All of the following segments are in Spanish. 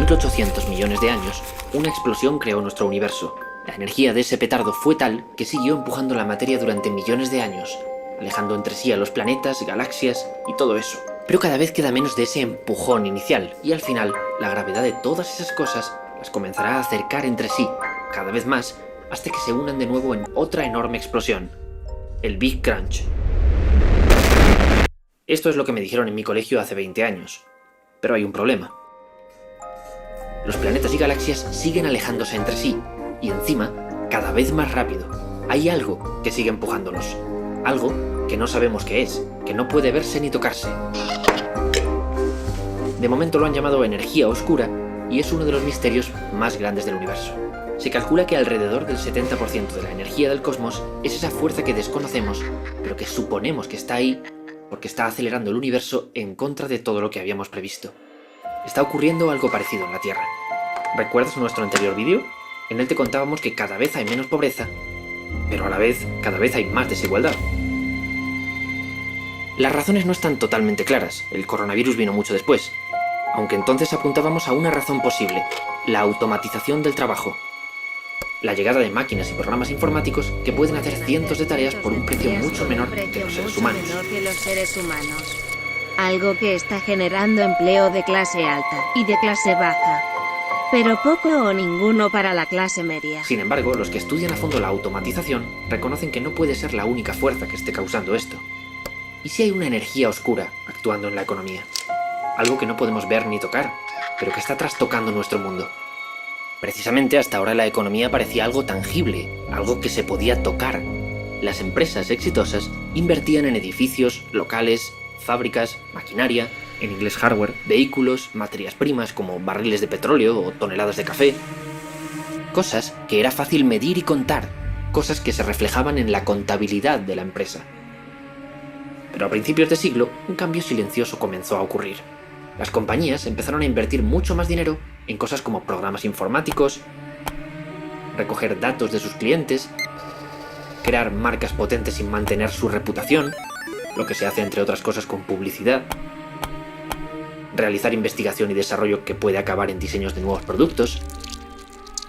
1800 millones de años, una explosión creó nuestro universo. La energía de ese petardo fue tal que siguió empujando la materia durante millones de años, alejando entre sí a los planetas, galaxias y todo eso. Pero cada vez queda menos de ese empujón inicial, y al final, la gravedad de todas esas cosas las comenzará a acercar entre sí, cada vez más, hasta que se unan de nuevo en otra enorme explosión, el Big Crunch. Esto es lo que me dijeron en mi colegio hace 20 años. Pero hay un problema. Los planetas y galaxias siguen alejándose entre sí, y encima, cada vez más rápido. Hay algo que sigue empujándolos. Algo que no sabemos qué es, que no puede verse ni tocarse. De momento lo han llamado energía oscura, y es uno de los misterios más grandes del universo. Se calcula que alrededor del 70% de la energía del cosmos es esa fuerza que desconocemos, pero que suponemos que está ahí porque está acelerando el universo en contra de todo lo que habíamos previsto. Está ocurriendo algo parecido en la Tierra. ¿Recuerdas nuestro anterior vídeo? En él te contábamos que cada vez hay menos pobreza, pero a la vez cada vez hay más desigualdad. Las razones no están totalmente claras, el coronavirus vino mucho después, aunque entonces apuntábamos a una razón posible, la automatización del trabajo. La llegada de máquinas y programas informáticos que pueden hacer cientos de tareas por un precio mucho menor que los seres humanos. Algo que está generando empleo de clase alta y de clase baja, pero poco o ninguno para la clase media. Sin embargo, los que estudian a fondo la automatización reconocen que no puede ser la única fuerza que esté causando esto. ¿Y si hay una energía oscura actuando en la economía? Algo que no podemos ver ni tocar, pero que está trastocando nuestro mundo. Precisamente hasta ahora la economía parecía algo tangible, algo que se podía tocar. Las empresas exitosas invertían en edificios, locales, fábricas, maquinaria, en inglés hardware, vehículos, materias primas como barriles de petróleo o toneladas de café. Cosas que era fácil medir y contar, cosas que se reflejaban en la contabilidad de la empresa. Pero a principios de siglo, un cambio silencioso comenzó a ocurrir. Las compañías empezaron a invertir mucho más dinero en cosas como programas informáticos, recoger datos de sus clientes, crear marcas potentes sin mantener su reputación, lo que se hace entre otras cosas con publicidad, realizar investigación y desarrollo que puede acabar en diseños de nuevos productos,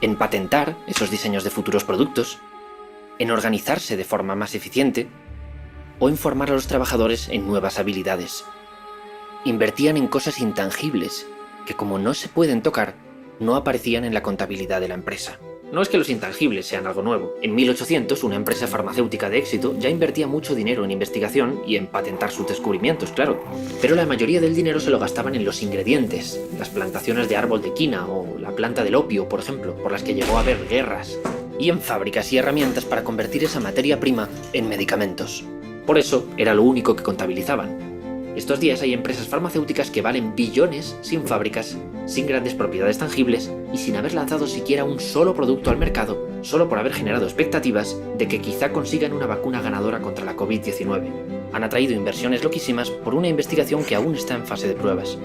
en patentar esos diseños de futuros productos, en organizarse de forma más eficiente o en formar a los trabajadores en nuevas habilidades. Invertían en cosas intangibles que, como no se pueden tocar, no aparecían en la contabilidad de la empresa. No es que los intangibles sean algo nuevo. En 1800, una empresa farmacéutica de éxito ya invertía mucho dinero en investigación y en patentar sus descubrimientos, claro. Pero la mayoría del dinero se lo gastaban en los ingredientes, las plantaciones de árbol de quina o la planta del opio, por ejemplo, por las que llegó a haber guerras, y en fábricas y herramientas para convertir esa materia prima en medicamentos. Por eso, era lo único que contabilizaban. Estos días hay empresas farmacéuticas que valen billones sin fábricas, sin grandes propiedades tangibles y sin haber lanzado siquiera un solo producto al mercado, solo por haber generado expectativas de que quizá consigan una vacuna ganadora contra la COVID-19. Han atraído inversiones loquísimas por una investigación que aún está en fase de pruebas.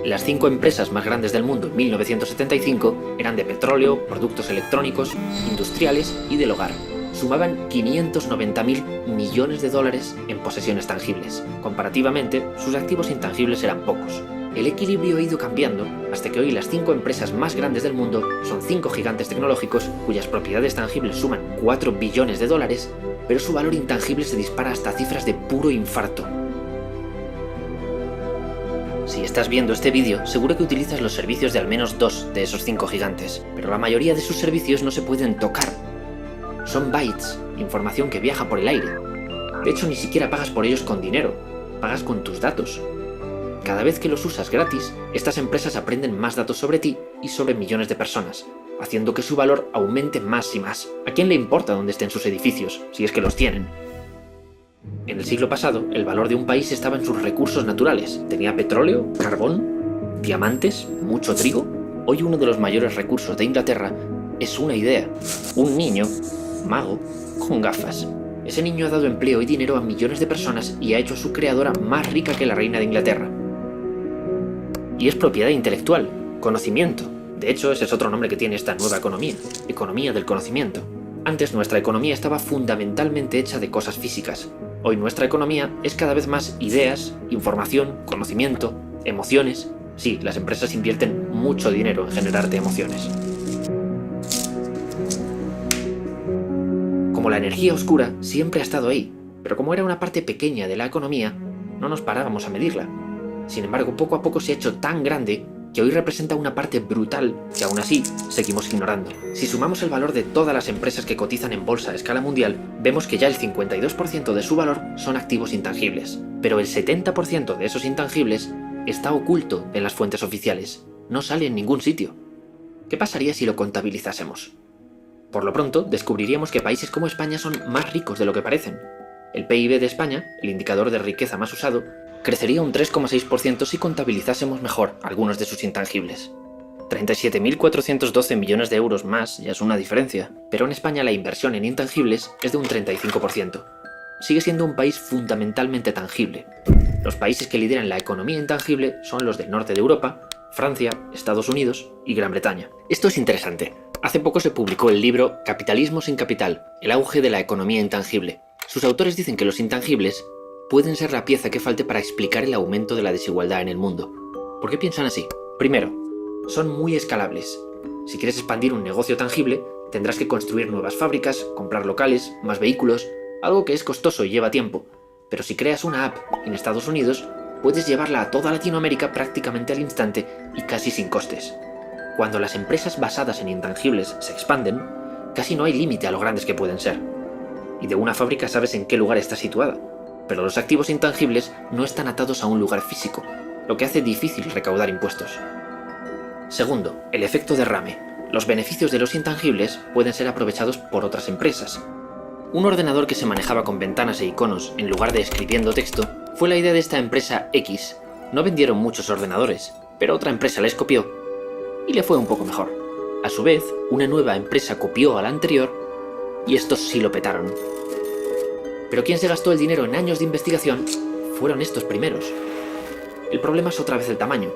Las 5 empresas más grandes del mundo en 1975 eran de petróleo, productos electrónicos, industriales y del hogar. Sumaban 590.000 millones de dólares en posesiones tangibles. Comparativamente, sus activos intangibles eran pocos. El equilibrio ha ido cambiando hasta que hoy las 5 empresas más grandes del mundo son 5 gigantes tecnológicos cuyas propiedades tangibles suman 4 billones de dólares, pero su valor intangible se dispara hasta cifras de puro infarto. Si estás viendo este vídeo, seguro que utilizas los servicios de al menos 2 de esos 5 gigantes, pero la mayoría de sus servicios no se pueden tocar. Son bytes, información que viaja por el aire. De hecho, ni siquiera pagas por ellos con dinero, pagas con tus datos. Cada vez que los usas gratis, estas empresas aprenden más datos sobre ti y sobre millones de personas, haciendo que su valor aumente más y más. ¿A quién le importa dónde estén sus edificios, si es que los tienen? En el siglo pasado, el valor de un país estaba en sus recursos naturales. Tenía petróleo, carbón, diamantes, mucho trigo. Hoy uno de los mayores recursos de Inglaterra es una idea, un niño mago con gafas. Ese niño ha dado empleo y dinero a millones de personas y ha hecho a su creadora más rica que la reina de Inglaterra. Y es propiedad intelectual, conocimiento. De hecho, ese es otro nombre que tiene esta nueva economía, economía del conocimiento. Antes nuestra economía estaba fundamentalmente hecha de cosas físicas. Hoy nuestra economía es cada vez más ideas, información, conocimiento, emociones Sí, las empresas invierten mucho dinero en generarte emociones. Como la energía oscura siempre ha estado ahí, pero como era una parte pequeña de la economía, no nos parábamos a medirla. Sin embargo, poco a poco se ha hecho tan grande que hoy representa una parte brutal que aún así seguimos ignorando. Si sumamos el valor de todas las empresas que cotizan en bolsa a escala mundial, vemos que ya el 52% de su valor son activos intangibles, pero el 70% de esos intangibles está oculto en las fuentes oficiales, no sale en ningún sitio. ¿Qué pasaría si lo contabilizásemos? Por lo pronto, descubriríamos que países como España son más ricos de lo que parecen. El PIB de España, el indicador de riqueza más usado, crecería un 3,6% si contabilizásemos mejor algunos de sus intangibles. 37.412 millones de euros más ya es una diferencia, pero en España la inversión en intangibles es de un 35%. Sigue siendo un país fundamentalmente tangible. Los países que lideran la economía intangible son los del norte de Europa, Francia, Estados Unidos y Gran Bretaña. Esto es interesante. Hace poco se publicó el libro Capitalismo sin capital, el auge de la economía intangible. Sus autores dicen que los intangibles pueden ser la pieza que falte para explicar el aumento de la desigualdad en el mundo. ¿Por qué piensan así? Primero, son muy escalables. Si quieres expandir un negocio tangible, tendrás que construir nuevas fábricas, comprar locales, más vehículos, algo que es costoso y lleva tiempo. Pero si creas una app en Estados Unidos, puedes llevarla a toda Latinoamérica prácticamente al instante y casi sin costes. Cuando las empresas basadas en intangibles se expanden, casi no hay límite a lo grandes que pueden ser. Y de una fábrica sabes en qué lugar está situada. Pero los activos intangibles no están atados a un lugar físico, lo que hace difícil recaudar impuestos. Segundo, el efecto derrame. Los beneficios de los intangibles pueden ser aprovechados por otras empresas. Un ordenador que se manejaba con ventanas e iconos en lugar de escribiendo texto fue la idea de esta empresa X. No vendieron muchos ordenadores, pero otra empresa les copió y le fue un poco mejor. A su vez, una nueva empresa copió a la anterior y estos sí lo petaron. Pero quien se gastó el dinero en años de investigación fueron estos primeros. El problema es otra vez el tamaño.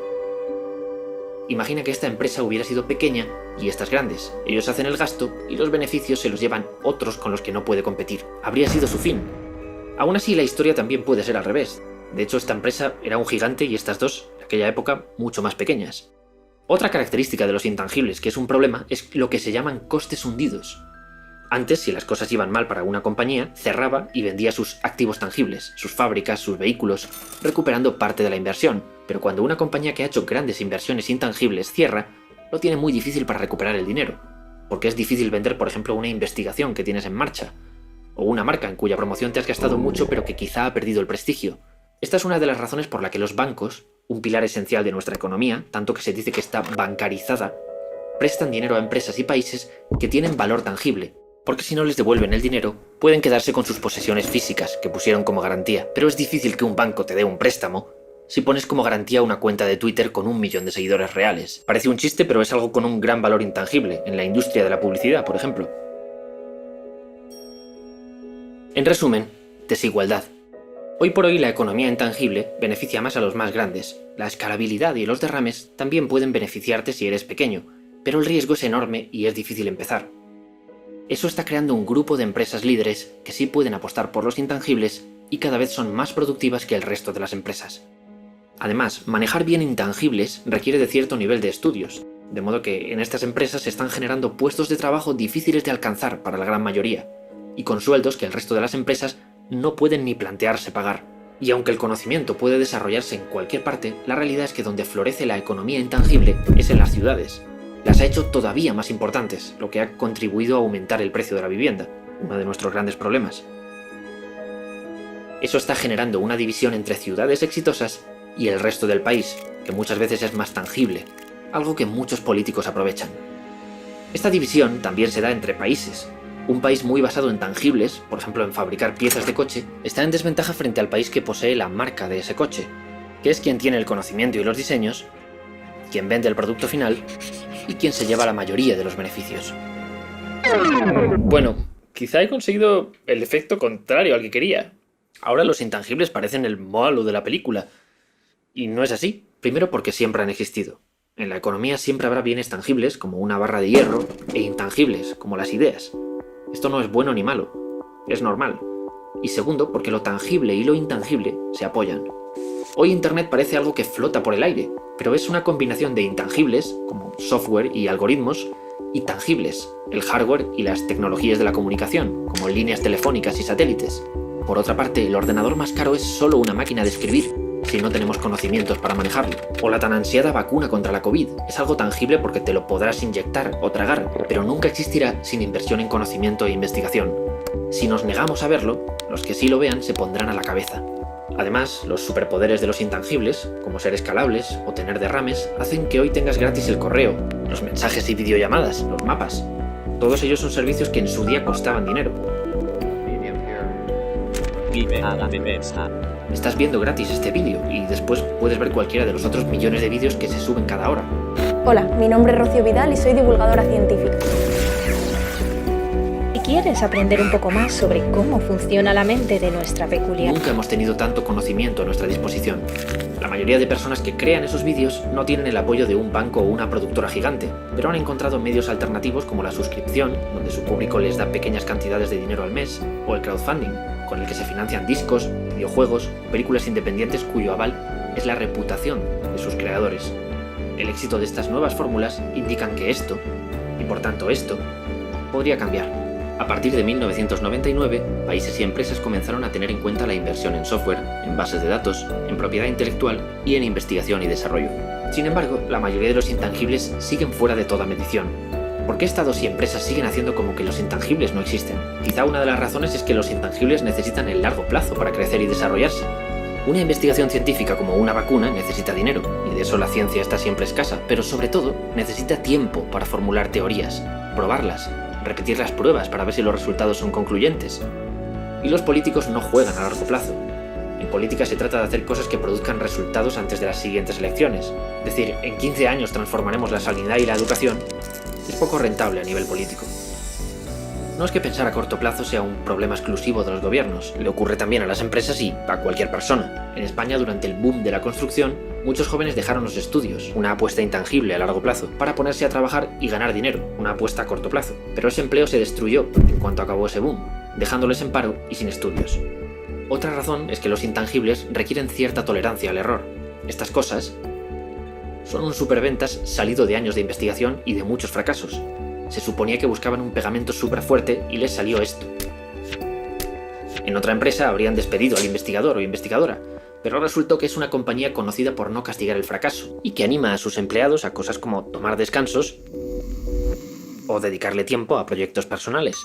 Imagina que esta empresa hubiera sido pequeña y estas grandes. Ellos hacen el gasto y los beneficios se los llevan otros con los que no puede competir. Habría sido su fin. Aún así, la historia también puede ser al revés. De hecho, esta empresa era un gigante y estas dos, en aquella época, mucho más pequeñas. Otra característica de los intangibles que es un problema es lo que se llaman costes hundidos. Antes, si las cosas iban mal para una compañía, cerraba y vendía sus activos tangibles, sus fábricas, sus vehículos, recuperando parte de la inversión. Pero cuando una compañía que ha hecho grandes inversiones intangibles cierra, lo tiene muy difícil para recuperar el dinero. Porque es difícil vender, por ejemplo, una investigación que tienes en marcha, o una marca en cuya promoción te has gastado mucho pero que quizá ha perdido el prestigio. Esta es una de las razones por la que los bancos, un pilar esencial de nuestra economía, tanto que se dice que está bancarizada, prestan dinero a empresas y países que tienen valor tangible, porque si no les devuelven el dinero, pueden quedarse con sus posesiones físicas que pusieron como garantía, pero es difícil que un banco te dé un préstamo si pones como garantía una cuenta de Twitter con 1 millón de seguidores reales. Parece un chiste, pero es algo con un gran valor intangible, en la industria de la publicidad, por ejemplo. En resumen, desigualdad. Hoy por hoy la economía intangible beneficia más a los más grandes. La escalabilidad y los derrames también pueden beneficiarte si eres pequeño, pero el riesgo es enorme y es difícil empezar. Eso está creando un grupo de empresas líderes que sí pueden apostar por los intangibles y cada vez son más productivas que el resto de las empresas. Además, manejar bien intangibles requiere de cierto nivel de estudios, de modo que en estas empresas se están generando puestos de trabajo difíciles de alcanzar para la gran mayoría, y con sueldos que el resto de las empresas no pueden ni plantearse pagar. Y aunque el conocimiento puede desarrollarse en cualquier parte, la realidad es que donde florece la economía intangible es en las ciudades. Las ha hecho todavía más importantes, lo que ha contribuido a aumentar el precio de la vivienda, uno de nuestros grandes problemas. Eso está generando una división entre ciudades exitosas y el resto del país, que muchas veces es más tangible, algo que muchos políticos aprovechan. Esta división también se da entre países. Un país muy basado en tangibles, por ejemplo en fabricar piezas de coche, está en desventaja frente al país que posee la marca de ese coche, que es quien tiene el conocimiento y los diseños, quien vende el producto final y quien se lleva la mayoría de los beneficios. Bueno, quizá he conseguido el efecto contrario al que quería. Ahora los intangibles parecen el malo de la película. Y no es así. Primero porque siempre han existido. En la economía siempre habrá bienes tangibles, como una barra de hierro, e intangibles, como las ideas. Esto no es bueno ni malo. Es normal. Y segundo, porque lo tangible y lo intangible se apoyan. Hoy Internet parece algo que flota por el aire, pero es una combinación de intangibles, como software y algoritmos, y tangibles, el hardware y las tecnologías de la comunicación, como líneas telefónicas y satélites. Por otra parte, el ordenador más caro es solo una máquina de escribir, si no tenemos conocimientos para manejarlo. O la tan ansiada vacuna contra la COVID. Es algo tangible porque te lo podrás inyectar o tragar, pero nunca existirá sin inversión en conocimiento e investigación. Si nos negamos a verlo, los que sí lo vean se pondrán a la cabeza. Además, los superpoderes de los intangibles, como ser escalables o tener derrames, hacen que hoy tengas gratis el correo, los mensajes y videollamadas, los mapas. Todos ellos son servicios que en su día costaban dinero. Estás viendo gratis este vídeo y después puedes ver cualquiera de los otros millones de vídeos que se suben cada hora. Hola, mi nombre es Rocío Vidal y soy divulgadora científica. ¿Quieres aprender un poco más sobre cómo funciona la mente de nuestra peculiar? Nunca hemos tenido tanto conocimiento a nuestra disposición. La mayoría de personas que crean esos vídeos no tienen el apoyo de un banco o una productora gigante, pero han encontrado medios alternativos como la suscripción, donde su público les da pequeñas cantidades de dinero al mes, o el crowdfunding, con el que se financian discos, videojuegos o películas independientes cuyo aval es la reputación de sus creadores. El éxito de estas nuevas fórmulas indican que esto, y por tanto esto, podría cambiar. A partir de 1999, países y empresas comenzaron a tener en cuenta la inversión en software, en bases de datos, en propiedad intelectual y en investigación y desarrollo. Sin embargo, la mayoría de los intangibles siguen fuera de toda medición. ¿Por qué estados y empresas siguen haciendo como que los intangibles no existen? Quizá una de las razones es que los intangibles necesitan el largo plazo para crecer y desarrollarse. Una investigación científica como una vacuna necesita dinero, y de eso la ciencia está siempre escasa, pero sobre todo necesita tiempo para formular teorías, probarlas, repetir las pruebas para ver si los resultados son concluyentes. Y los políticos no juegan a largo plazo. En política se trata de hacer cosas que produzcan resultados antes de las siguientes elecciones. Es decir, en 15 años transformaremos la sanidad y la educación. Es poco rentable a nivel político. No es que pensar a corto plazo sea un problema exclusivo de los gobiernos, le ocurre también a las empresas y a cualquier persona. En España, durante el boom de la construcción, muchos jóvenes dejaron los estudios, una apuesta intangible a largo plazo, para ponerse a trabajar y ganar dinero, una apuesta a corto plazo. Pero ese empleo se destruyó en cuanto acabó ese boom, dejándoles en paro y sin estudios. Otra razón es que los intangibles requieren cierta tolerancia al error. Estas cosas son un superventas salido de años de investigación y de muchos fracasos. Se suponía que buscaban un pegamento súper fuerte y les salió esto. En otra empresa habrían despedido al investigador o investigadora, pero resultó que es una compañía conocida por no castigar el fracaso y que anima a sus empleados a cosas como tomar descansos o dedicarle tiempo a proyectos personales.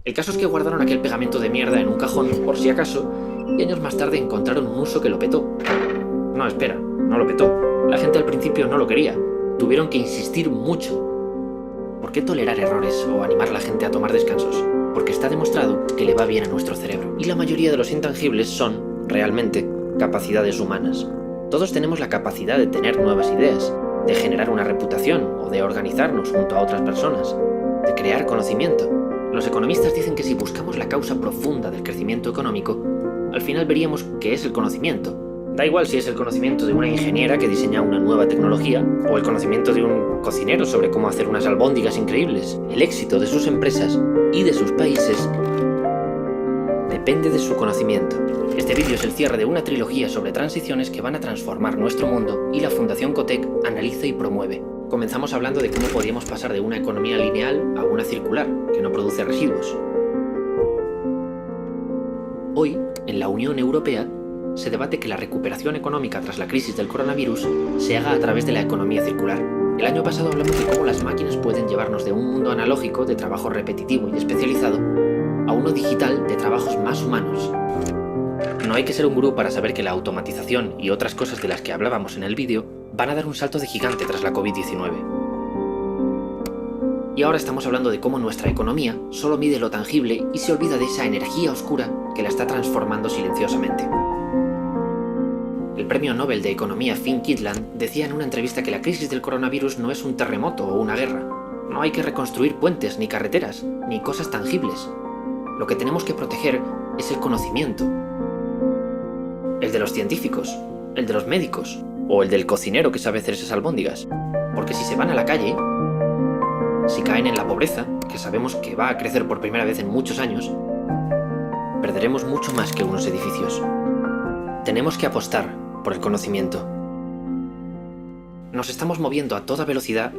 El caso es que guardaron aquel pegamento de mierda en un cajón por si acaso y años más tarde encontraron un uso que lo petó. No, espera, no lo petó. La gente al principio no lo quería. Tuvieron que insistir mucho. ¿Por qué tolerar errores o animar a la gente a tomar descansos? Porque está demostrado que le va bien a nuestro cerebro. Y la mayoría de los intangibles son, realmente, capacidades humanas. Todos tenemos la capacidad de tener nuevas ideas, de generar una reputación o de organizarnos junto a otras personas, de crear conocimiento. Los economistas dicen que si buscamos la causa profunda del crecimiento económico, al final veríamos qué es el conocimiento. Da igual si es el conocimiento de una ingeniera que diseña una nueva tecnología o el conocimiento de un cocinero sobre cómo hacer unas albóndigas increíbles. El éxito de sus empresas y de sus países depende de su conocimiento. Este vídeo es el cierre de una trilogía sobre transiciones que van a transformar nuestro mundo y la Fundación Cotec analiza y promueve. Comenzamos hablando de cómo podríamos pasar de una economía lineal a una circular, que no produce residuos. Hoy, en la Unión Europea, se debate que la recuperación económica tras la crisis del coronavirus se haga a través de la economía circular. El año pasado hablamos de cómo las máquinas pueden llevarnos de un mundo analógico de trabajo repetitivo y especializado a uno digital de trabajos más humanos. No hay que ser un gurú para saber que la automatización y otras cosas de las que hablábamos en el vídeo van a dar un salto de gigante tras la COVID-19. Y ahora estamos hablando de cómo nuestra economía solo mide lo tangible y se olvida de esa energía oscura que la está transformando silenciosamente. El premio Nobel de Economía Finn Kitland decía en una entrevista que la crisis del coronavirus no es un terremoto o una guerra. No hay que reconstruir puentes, ni carreteras, ni cosas tangibles. Lo que tenemos que proteger es el conocimiento. El de los científicos, el de los médicos, o el del cocinero que sabe hacer esas albóndigas. Porque si se van a la calle, si caen en la pobreza, que sabemos que va a crecer por primera vez en muchos años, perderemos mucho más que unos edificios. Tenemos que apostar por el conocimiento. Nos estamos moviendo a toda velocidad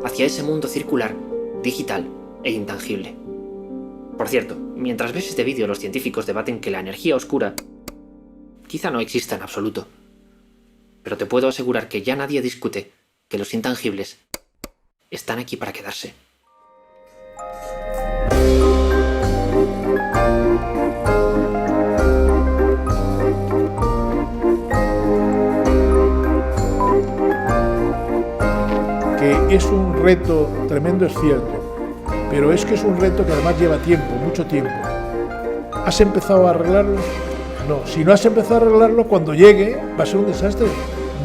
hacia ese mundo circular, digital e intangible. Por cierto, mientras ves este vídeo, los científicos debaten que la energía oscura quizá no exista en absoluto. Pero te puedo asegurar que ya nadie discute que los intangibles están aquí para quedarse. Que es un reto tremendo, es cierto, pero es que es un reto que además lleva tiempo, mucho tiempo. ¿Has empezado a arreglarlo? No, si no has empezado a arreglarlo, cuando llegue va a ser un desastre.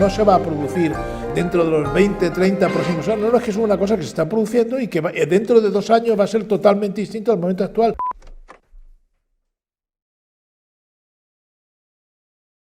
No se va a producir dentro de los 20, 30 próximos años. No, es que es una cosa que se está produciendo y que dentro de 2 años va a ser totalmente distinto al momento actual.